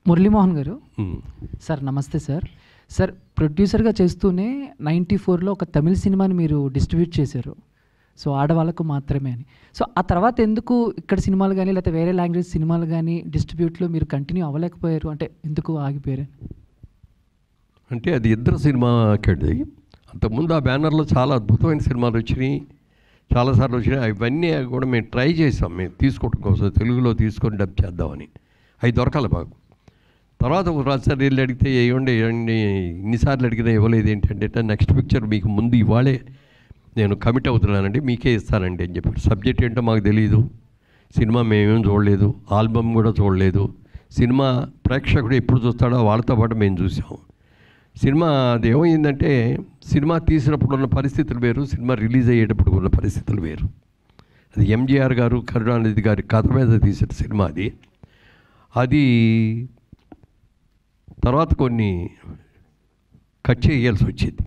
మురళీమోహన్ గారు. సార్ నమస్తే sir. Sir ప్రొడ్యూసర్గా చేస్తూనే 94లో ఒక తమిళ సినిమాని మీరు డిస్ట్రిబ్యూట్ చేశారు. సో ఆడవాళ్ళకు మాత్రమే అని. సో ఆ తర్వాత ఎందుకు ఇక్కడ సినిమాలు కానీ లేకపోతే వేరే లాంగ్వేజ్ సినిమాలు కానీ డిస్ట్రిబ్యూట్లో మీరు కంటిన్యూ అవ్వలేకపోయారు? అంటే ఎందుకు ఆగిపోయారు? అంటే అది ఇద్దరు సినిమాకి. అంతకుముందు ఆ బ్యానర్లో చాలా అద్భుతమైన సినిమాలు వచ్చినాయి, చాలాసార్లు వచ్చినాయి. అవన్నీ కూడా మేము ట్రై చేసాం, మేము తీసుకోవడం కోసం తెలుగులో తీసుకొని డబ్ చేద్దామని. అవి దొరకాలి మాకు. తర్వాత ఒక రాజుసారి వెళ్ళి అడిగితే ఏమండి ఇన్నిసార్లు అడిగినా ఇవ్వలేదు ఏంటంటే, నెక్స్ట్ పిక్చర్ మీకు ముందు ఇవాళే నేను కమిట్ అవుతున్నానండి, మీకే ఇస్తానండి అని చెప్పి. సబ్జెక్ట్ ఏంటో మాకు తెలియదు, సినిమా మేమేం చూడలేదు, ఆల్బమ్ కూడా చూడలేదు. సినిమా ప్రేక్షకుడు ఎప్పుడు చూస్తాడో వాళ్ళతో పాటు మేము చూసాము. సినిమా అది ఏమైందంటే, సినిమా తీసినప్పుడు ఉన్న పరిస్థితులు వేరు, సినిమా రిలీజ్ అయ్యేటప్పుడు ఉన్న పరిస్థితులు వేరు. అది ఎంజీఆర్ గారు, కరుణానిధి గారి కథ మీద తీసిన సినిమా అది తర్వాత కొన్ని కట్ చేయాల్సి వచ్చింది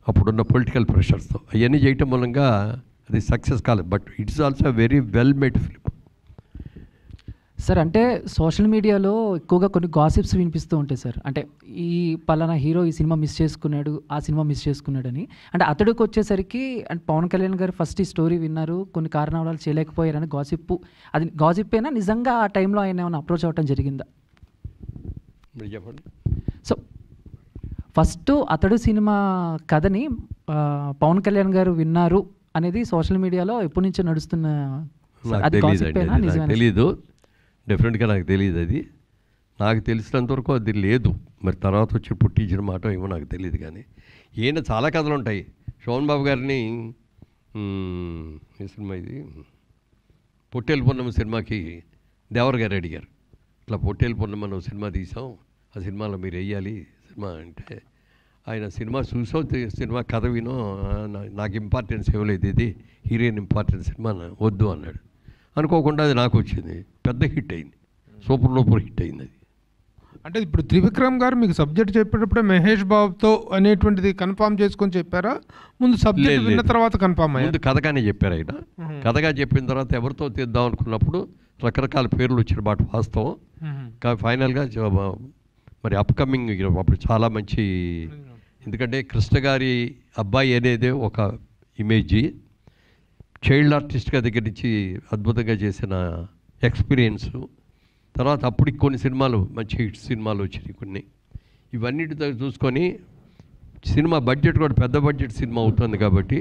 అప్పుడున్న పొలిటికల్ ప్రెషర్స్తో. అవన్నీ చేయటం మూలంగా అది సక్సెస్ కాలేదు. But it's also very well made film. Sir అంటే సోషల్ మీడియాలో ఎక్కువగా కొన్ని గాసిప్స్ వినిపిస్తూ ఉంటాయి సార్. అంటే ఈ పలానా హీరో ఈ సినిమా మిస్ చేసుకున్నాడు, ఆ సినిమా మిస్ చేసుకున్నాడని. అంటే అతడికి వచ్చేసరికి అంటే పవన్ కళ్యాణ్ గారు ఫస్ట్ ఈ స్టోరీ విన్నారు, కొన్ని కారణాల వల్ల చేయలేకపోయారని గాసిప్. అది గాసిప్పేనా, నిజంగా ఆ టైంలో ఆయన ఏమైనా అప్రోచ్ అవ్వటం జరిగిందా? చెప్పండి. సో ఫస్ట్ అతడు సినిమా కథని పవన్ కళ్యాణ్ గారు విన్నారు అనేది సోషల్ మీడియాలో ఎప్పటి నుంచో నడుస్తున్న. తెలీదు, డెఫినెట్గా నాకు తెలియదు. అది నాకు తెలిసినంతవరకు అది లేదు. మరి తర్వాత వచ్చి పుట్టించిన మాట ఏమో నాకు తెలియదు. కానీ ఈయన చాలా కథలు ఉంటాయి. శోభన్ బాబు గారిని ఈ సినిమా ఇది పొట్టేలు పూర్ణమ సినిమాకి దేవర్ గారు అడిగారు, ఇట్లా పొట్టేలు పూర్ణమ మనం సినిమా తీసాం, ఆ సినిమాలో మీరు వేయాలి సినిమా అంటే, ఆయన సినిమా చూసో సినిమా కథ వినో నాకు ఇంపార్టెన్స్ ఇవ్వలేదు, ఇది హీరోయిన్ ఇంపార్టెన్స్ సినిమా వద్దు అన్నాడు. అనుకోకుండా అది నాకు వచ్చింది, పెద్ద హిట్ అయింది, సూపర్ హిట్ అయింది అది. అంటే ఇప్పుడు త్రివిక్రమ్ గారు మీకు సబ్జెక్ట్ చెప్పేటప్పుడే మహేష్ బాబుతో అనేటువంటిది కన్ఫామ్ చేసుకొని చెప్పారా, ముందు సబ్జెక్ట్ విన్న తర్వాత కన్ఫామ్ అయ్యారు? ముందు కథగానే చెప్పారు ఆయన. కథగా చెప్పిన తర్వాత ఎవరితో తీద్దాం అనుకున్నప్పుడు రకరకాల పేర్లు వచ్చిన మాట వాస్తవం. ఫైనల్గా మరి అప్కమింగ్ అప్పుడు చాలా మంచి, ఎందుకంటే కృష్ణ గారి అబ్బాయి అనేది ఒక ఇమేజ్, చైల్డ్ ఆర్టిస్ట్గా దగ్గర నుంచి అద్భుతంగా చేసిన ఎక్స్పీరియన్సు. తర్వాత అప్పటికి కొన్ని సినిమాలు మంచి హిట్ సినిమాలు వచ్చినాయి కొన్ని. ఇవన్నిటితో చూసుకొని సినిమా బడ్జెట్ కూడా పెద్ద బడ్జెట్ సినిమా అవుతుంది కాబట్టి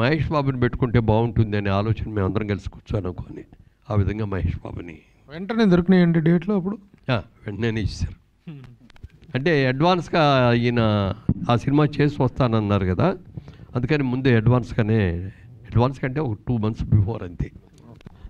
మహేష్ బాబుని పెట్టుకుంటే బాగుంటుంది అనే ఆలోచన మేము అందరం కలిసి కూర్చొని అనుకొని ఆ విధంగా మహేష్ బాబుని వెంటనే దొరికినాయండి డేట్లో. అప్పుడు వెంటనే ఇచ్చారు. అంటే అడ్వాన్స్గా ఈయన ఆ సినిమా చేసి వస్తానన్నారు కదా, అందుకని ముందే అడ్వాన్స్ కంటే ఒక 2 months బిఫోర్ అంతే.